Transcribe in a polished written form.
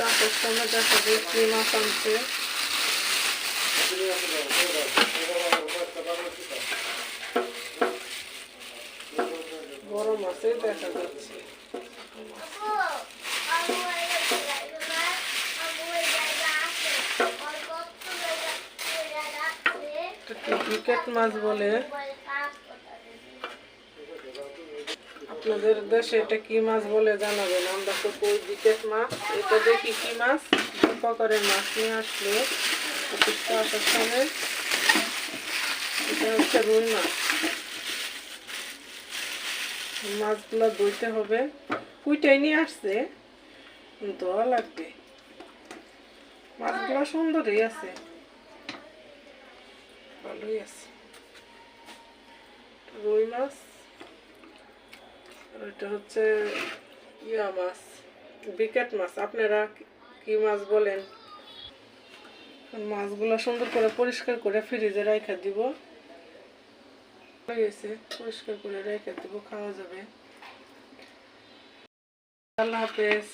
চাষের সময় দেখা যায় কি মাছ আনছে। বড় মাছই দেখা যাচ্ছে। ক্রিকেট মাছ বলে। আপনাদের দেশে এটা কি মাছ বলে জানাবেন। আমরা তো কই ক্রিকেট মাছ। এটা দেখি কি মাছ, প্রকারের মাছ নিয়ে আসলে অফিসটা আসার সময়। এটা হচ্ছে রুই মাছ। মাছগুলো ধুইতে হবে, কুইটাই নিয়ে আসছে, ধোয়া লাগবে। মাছগুলো সুন্দরই আছে, ভালোই আছে। রুই মাছ, এটা হচ্ছে ইয়া মাছ, বিকেট মাছ। আপনারা কি মাছ বলেন? মাছগুলো সুন্দর করে পরিষ্কার করে ফ্রিজে রেখে দিব। পরিষ্কার করে রেখে দিব, খাওয়া যাবে। আল্লাহ হাফেজ।